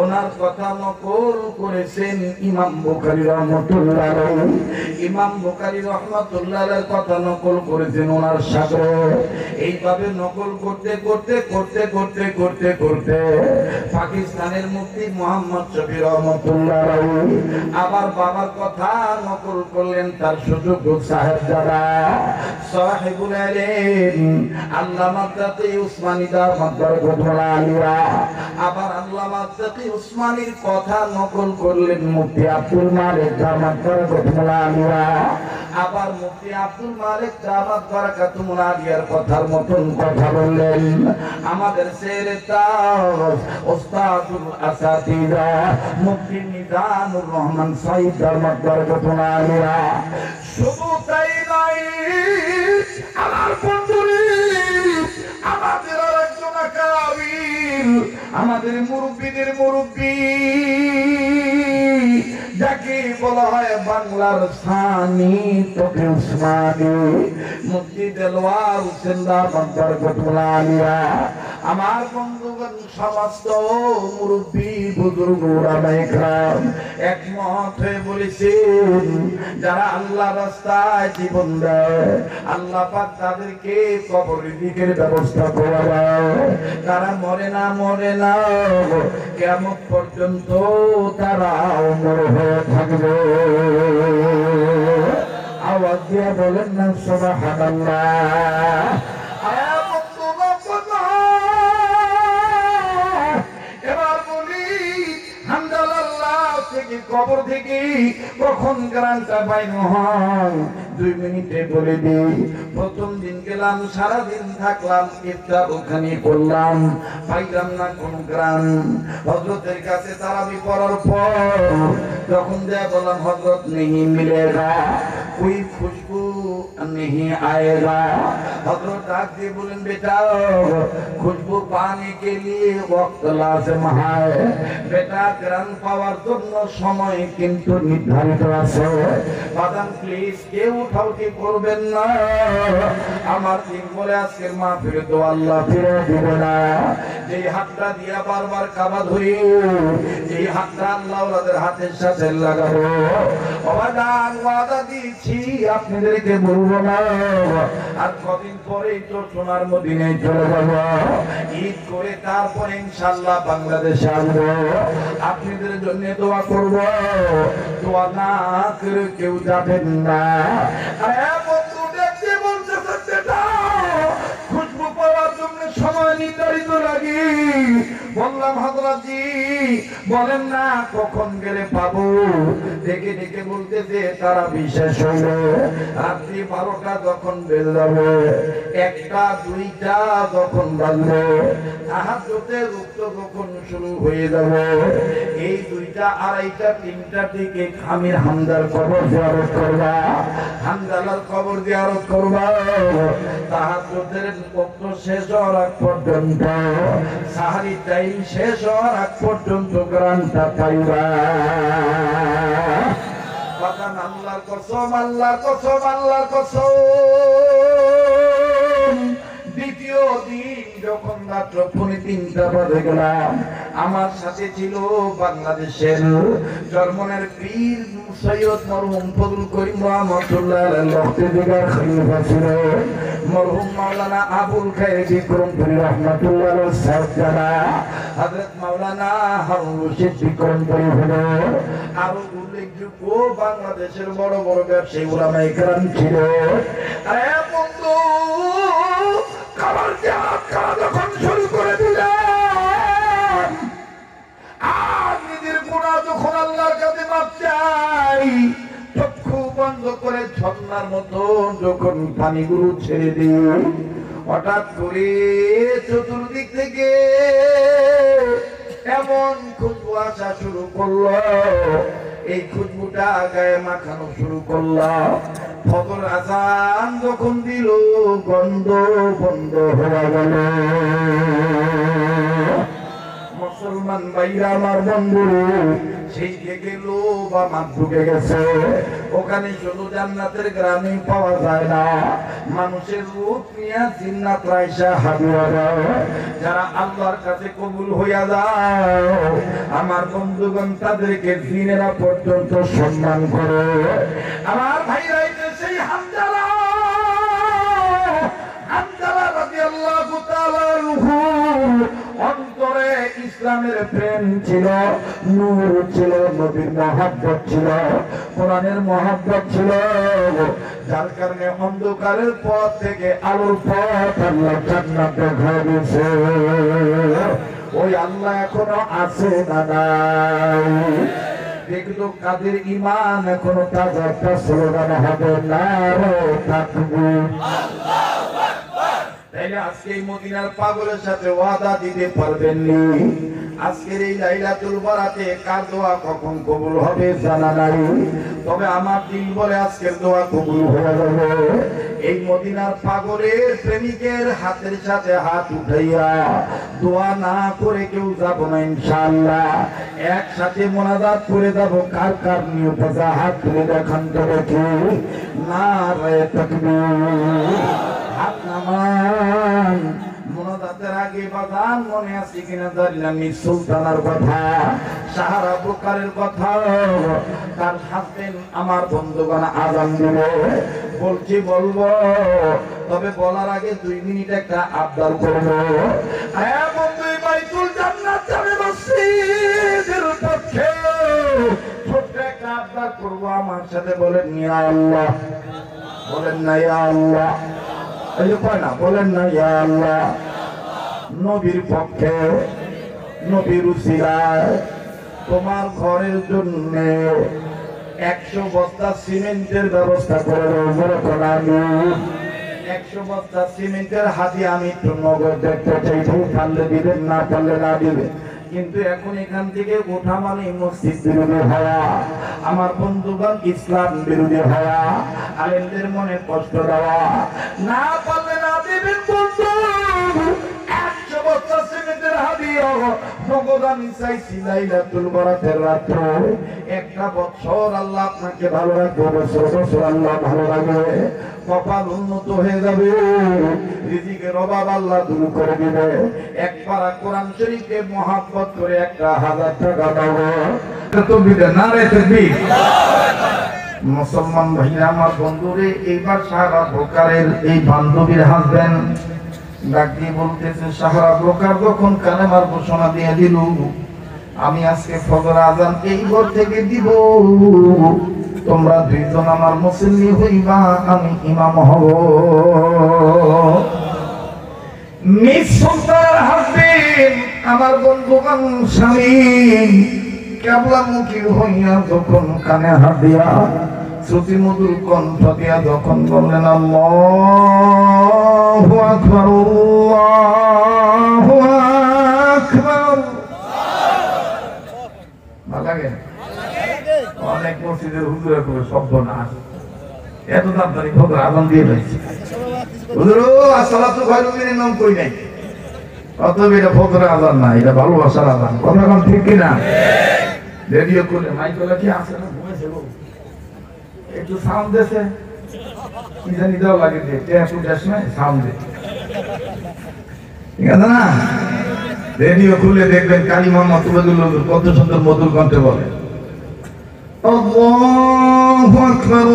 ওনার কথা নকল করেছেন ইমাম বুখারী রাহমাতুল্লাহ আলাইহি। ইমাম বুখারী রাহমাতুল্লাহ আলাইহির কথা নকল করেছেন ওনার সাগর। এইভাবে নকল করতে করতে করতে করতে করতে করতে পাকিস্তানের মুফতি মোহাম্মদ শফি রাহমাতুল্লাহ আলাইহি আবার বাবার কথা নকল করলেন তার সুযোগ্য সাহেবজাদা সাহেবুল আলিম আল্লামা তাকি উসমানী দারমাদার আলিয়া আবার আল্লামা তাকি উসমানীর কথা নকল করলেন মুফতি আব্দুল মালিক দারমাদার আলিয়া, আবার মুফতি আব্দুল মালিক দামাত বারাকাতুল আলিয়ার কথার মতন কথা বললেন আমাদের শেরে তাজ ওস্তাদুল আসাতিজা মুফতি নিজামুর রহমান সাইদ দামাত বারাকাতুল আলিয়া। শুধু তাই নাই, আমার বন্ধুরে আমাদের আরেকজন কাবিল আমাদের মুরব্বীদের মুরব্বী যাকে বলা হয় বাংলার সানি তকি উসমানী মুফতি দেলওয়ার হোসেন দামাত বারাকাতুল আলিয়া। আমার বন্ধুগণ সমস্ত মুরব্বী বুজুর্গ উলামায়ে কেরাম একমত হয়ে বলেছেন যারা আল্লাহর রাস্তায় জীবন দেয় আল্লাহ পাক তাদেরকে কবর রিজিকের ব্যবস্থা করে দেয়, তারা মরে না কিয়ামত পর্যন্ত তারা অমর হয়ে থাকবে। আওয়াজ দিয়ে বলেন না সুবহানাল্লাহ। এবার বলি হান্দালার লাশ থেকে কবর থেকে কখন গ্রানটা বাইর হয় 2 মিনিটে বলে দিই। প্রথম দিন গেলাম, সারাদিন থাকলাম, ইফতার ওখানে করলাম, পাইলাম না কোন গ্রান। হযরতের কাছে তারাবি পড়ার পর যখন দেয়া বললাম হযরত नहीं मिलेगा कोई खुशबू नहीं आएगा, हजरत डाक दिए बोलें बेटा खुशबू पाने के लिए वक्त लाजिम है, बेटा ग्रान पाওয়ার জন্য সময় কিন্তু নির্ধারিত আছে, বাদাম প্লিজ কেউ উঠাউঠি করবেন না। আমার দিন বলে আজকের মাহফিলে তো আল্লাহ ফিরে দিবে না। যেই হাতটা দিয়া বারবার কাবা ধরি এই হাতটা আল্লাহ ওদের হাতের সাথে লাগাবো। ওয়াদা দিচ্ছি আপনাদেরকে বলবো না, আর কদিন পরেই তো সোনার মদিনায় চলে যাবো, ঈদ করে তারপরে ইনশাআল্লাহ বাংলাদেশে আসবো। আপনাদের জন্য দোয়া করব, দোয়া না করে কেউ যাবেন না। বন্ধু দেখতে বলছে খুশবু পাওয়ার জন্য সময় নিতে লাগি। বললাম হযরতজি বলেন না কখন গেলে পাবো? ডেকে ডেকে বলতেছে তারা বিশেষ হইলে রাত্রি 12টা যখন বেজে যাবে, 1টা 2টা যখন বাজবে, তাহাজ্জুদের রক্ত যখন শুরু হয়ে যাবে, এই 2টা 2:30টা 3টার দিকে আমির হামদার কবর জিয়ারত করবা, হামদালার কবর জিয়ারত করবা। তাহাজ্জুদের রক্ত শেষ হওয়ার আগ পর্যন্ত, সাহারি টাইম শেষ হওয়ার আগ পর্যন্ত গ্রামটা পাইবা। বাগান আল্লাহর কসম, আল্লাহর কসম, আল্লাহর কসম। দ্বিতীয় দিন যখন রাত্র 3:30 বাজে গেলাম, আমার সাথে ছিল বাংলাদেশের জার্মানের পীর সৈয়দ মরহুম ফজলুল করিম রহমাতুল্লাহ লখতেদিগার খলিফা ছিল মরহুম মাওলানা আবুল খায়ের বিক্রমপুরী রহমাতুল্লাহ সাহেবজাদা, হযরত মাওলানা হারুন রশিদ বিক্রমপুরী হলো, আরো উল্লেখযোগ্য বাংলাদেশের বড় বড় ব্যবসায়ী উলামায়ে কেরাম ছিল। আরে বন্ধু, খাবার খাওয়া যখন শুরু করে দিলাম, আর নিজের গুনাহ যখন আল্লাহর কাছে মাপ চাই, চক্ষু বন্ধ করে ঝর্ণার মতো যখন পানিগুলো ছেড়ে দিই, হঠাৎ করে চতুর্দিক থেকে এমন খুশবু আসা শুরু করলো, এই খুশবুটা গায়ে মাখানো শুরু করলো। ফজর আযান যখন দিল, গন্ধ বন্ধ হয়ে গেল। মুসলমান ভাইরা আমার বন্ধুরে, সেই থেকে লোভ আমার ঢুকে গেছে। ওখানে শুধু জান্নাতের গ্রামে পাওয়া যায় না, মানুষের রূপ নিয়ে জিন্নাত রাইসা হাবিয়া যায়। যারা আল্লাহর কাছে কবুল হইয়া যায়, আমার বন্ধুগণ তাদেরকে জিনেরা পর্যন্ত সম্মান করে। আমার ভাইরা সেই হামজালা, হামজালা রাদিয়াল্লাহু তাআলা আনহু অন্তরে ইসলামের প্রেম ছিল, নূর ছিল, নবীর মহব্বত ছিল, কোরআনের মহব্বত ছিল, যার কারণে অন্ধকারের পথ থেকে আলোর পথ আল্লাহ জান্নাত দেখায় দিয়েছে। ওই আল্লাহ এখনো আছে না নাই? দেখলো কাদের ঈমান এখনো তাজা, একটা স্লোগান হবে নারে তাকবীর, আল্লাহু আকবার। তাইলে আজকে এই মদিনার পাগলের সাথে ওয়াদা দিতে পারবেন নি? আজকের এই লাইলাতুল বারাতে কার দোয়া কখন কবুল হবে জানা নাই, তবে আমার দিল বলে আজকের দোয়া কবুল হয়ে যাবে। এই মদিনার পাগলের প্রেমিকের হাতের সাথে হাত উঠাইয়া দোয়া না করে কেউ যাব না ইনশাআল্লাহ। একসাথে মোনাজাত করে যাব। কার কার নিয়ত আছে হাত তুলে দেখান তো দেখি। নারে তাকবীর, হাত নামান। মোনাজাতের আগে বাজান মনে আছে কিনা জানি না, মির সুলতানার কথা, সাহারা বুকারের কথা, তার হাসবেন আমার বন্ধুগণ আযান দিবে। বলছি বলবো, তবে বলার আগে 2 মিনিট একটা আবদার করব। হ্যাঁ বন্ধু, বাইতুল জান্নাত যাবে মসজিদের পক্ষে ছোট্ট একটা আবদার করব। আমার সাথে বলেন ইয়া আল্লাহ, বলেন না ইয়া আল্লাহ, এই যে কয় না, বলেন না ইয়া আল্লাহ। নবীর পক্ষে, নবীর উসিলায় তোমার ঘরের জন্য 100 বস্তা সিমেন্টের ব্যবস্থা করে দেবো। আমি 100 বস্তা সিমেন্টের হাতি আমি একটু নগদ দেখতে চাইছি, পারলে দিবেন, না পারলে না দিবেন। কিন্তু এখন এখান থেকে ওঠা মানে মসজিদ বিরোধী হওয়া, আমার বন্ধুগণ ইসলাম বিরোধী হওয়া, আলেমদের মনে কষ্ট দেওয়া। না পারলে না দিবেন বন্ধু। 100 বস্তা সিমেন্টের হাদিয়া নগদ আমি চাইছি লাইলাতুল বারাতের রাতে। একটা বছর আল্লাহ আপনাকে ভালো রাখবে, বছর বছর আল্লাহ ভালো রাখবে, কপাল উন্নত হয়ে যাবে, রিজিকের অভাব আল্লাহ দূর করে দিবে। এক পারা কোরআন শরীফকে মহব্বত করে 1000 টাকা দাও। তো বিদায় নারে তাকবীর। মুসলমান ভাইরা আমার বন্ধুরে, এইবার সাহারা ব্রোকারের এই বান্ধবীর হাসবেন ডাক দিয়ে বলতেছে, সাহারা ব্রোকার যখন কালেমার ঘোষণা দিয়ে দিল, আমি আজকে ফজর আযান এই ঘর থেকে দিব, তোমরা 2 জন আমার মুসল্লি হইবা, আমি ইমাম হব। মিস সুলতানের হাসবেন আমার বন্ধুগণ স্বামী কেবলামুখী হইয়া যখন কানে হাত দিয়া শ্রুতি মধুর কণ্ঠ দিয়া যখন বললেন আল্লাহু আকবার আল্লাহু আকবার। ভালো লাগে? অনেক মসজিদের হুজুরা করে শব্দ না এত তাড়াতাড়ি ফজর আযান দিয়ে রয়েছে হুজুর আসসালাতু খায়রুম মিনান নাম কই নাই অতএব এটা ফজরের আযান না, এটা ভালোবাসার আযান। কথা কোন ঠিক কিনা? রেডিও করে মাইকলা কি আছে না ঘুমেছে গো একটু সাউন্ড দেছে কি জানি দাও লাগে যে টেপু দেশ না সাউন্ড দে ঠিক আছে না? রেডিও খুলে দেখবেন কালী মোহাম্মদ তুবাদুল্লাহ কত সুন্দর মধুর কণ্ঠে বলে আল্লাহু আকবার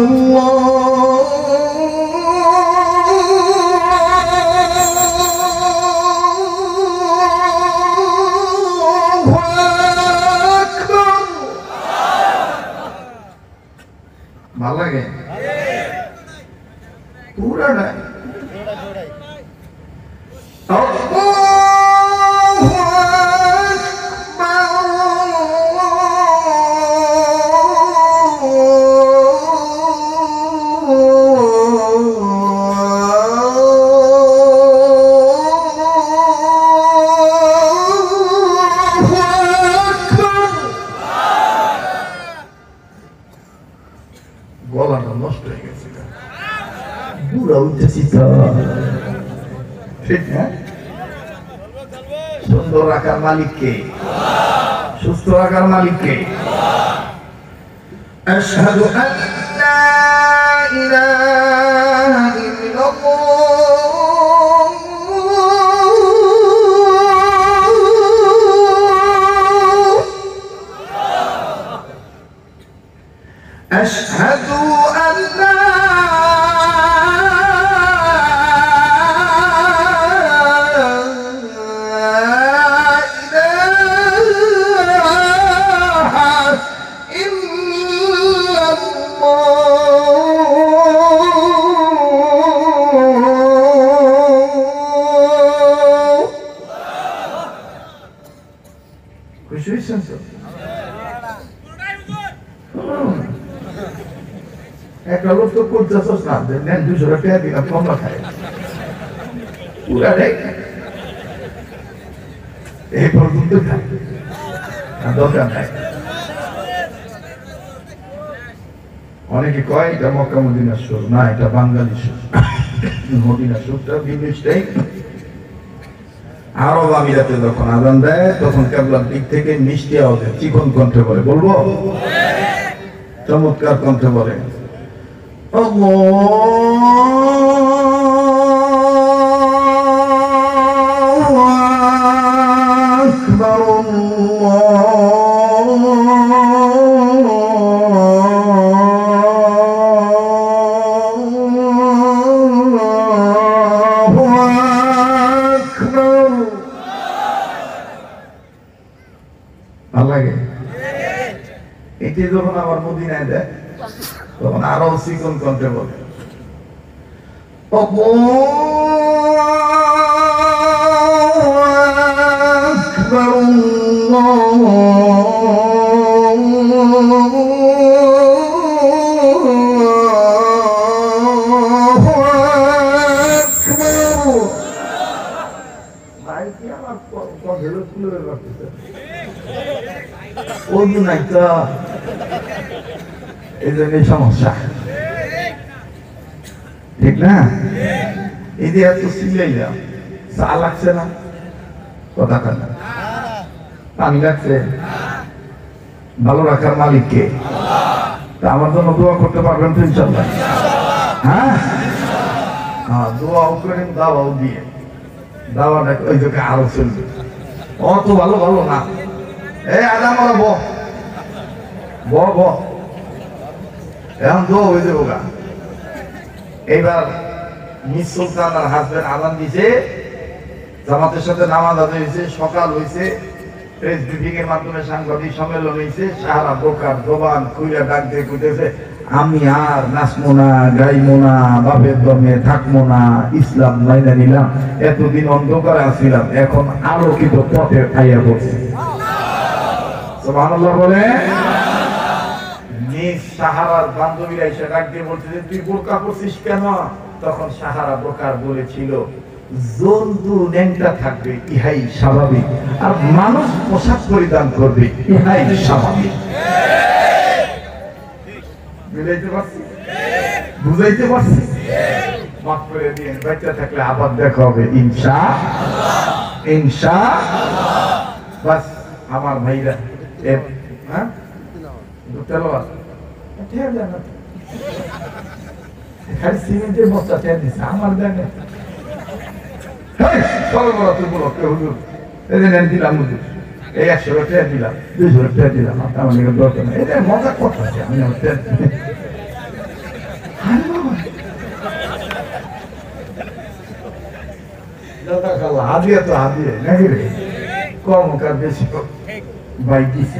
ভাল লাগে পুরাটা গলাটা নষ্ট হয়ে গেছে বুড়া উঠেছি তো ঠিক না? সুন্দর রাখার মালিককে সুস্থ রাখার মালিককে আশহাদু আল্লা ইলাহা ইল্লাল্লাহ আশহাদু আল্লা খুশি হয়েছেন তো? একটা লোক তো করতেছস না নেন 200 টাকা দিলাম কমলা খায় পুরা দেখ এই পর্যন্ত খায় দরকার নাই। অনেকে কয় এটা মক্কা মদিনার সুর, না এটা বাঙালি সুর। মদিনার সুরটা বিদেশটাই আরব আমিরাতে যখন আযান দেয় তখন কেবলার দিক থেকে মিষ্টি আওয়াজে চিকন কণ্ঠে বলে, বলবো চমৎকার কণ্ঠে বলে আল্লাহু আকবার আল্লাহু আকবার। ভালো লাগে? এটি যখন আবার মদিনায় দেয় তখন আরো চিকন কণ্ঠে বলে সমস্যা ঠিক না? এই যে এত সিলাইলাম চা লাগছে না, কথা কেন পানি লাগছে? ভালো রাখার মালিককে আমার জন্য দোয়া করতে পারবেন তো ইনশাআল্লাহ? হ্যাঁ হ্যাঁ, দোয়াও করেন দাওয়াও দিয়ে, দাওয়াটা ওই জায়গায় আরো চলবে। অত ভালো ভালো না, এই আদা মারা ব এখন দোয়া হয়ে যাবো গা। এইবার মিস সুলতান আর হাসবেন্ড আযান দিছে, জামাতের সাথে নামাজ আদায় হয়েছে, সকাল হয়েছে, প্রেস ব্রিফিং এর মাধ্যমে সাংবাদিক সম্মেলন হয়েছে, সাহারা বোকার জবান খুইলা ডাক দিয়ে কইতেছে আমি আর নাচবো না, গাইবো না, বাপের দমে থাকবো না, ইসলাম মাইনা নিলাম। এতদিন অন্ধকারে আসছিলাম, এখন আলোকিত পথে খাইয়া পড়ছি। সুবহানাল্লাহ বলে। নিজ সাহারার বান্ধবীরা এসে ডাক দিয়ে বলছে যে তুই বোরকা পরছিস কেন? তখন সাহারা বোরকার বলেছিল জন্তু ন্যাংটা থাকবে ইহাই স্বাভাবিক, আর মানুষ পোশাক পরিধান করবে ইহাই স্বাভাবিক। বুঝাইতে পারছি? বুঝাইতে পারছি? মাফ করে দিন, বাচ্চা থাকলে আবার দেখা হবে ইনশাআল্লাহ। ইনশাআল্লাহ। বাস আমার ভাইরা, হ্যাঁ তেলাওয়াত ঠিক আছে না, খালি সিমেন্টের বস্তা টেনে দিছে আমার দেনে। সর্বরাত্র উপলক্ষে হুজুর এই যে দিলাম, হুজুর এই 100 টাকা দিলাম, 200 টাকা দিলাম, আমার নিয়ে দরকার নেই, এটা মজা করতেছে। আমি হাদিয়া তো হাদিয়ে নাকি রে, কম কার বেশি বাইক দিছে।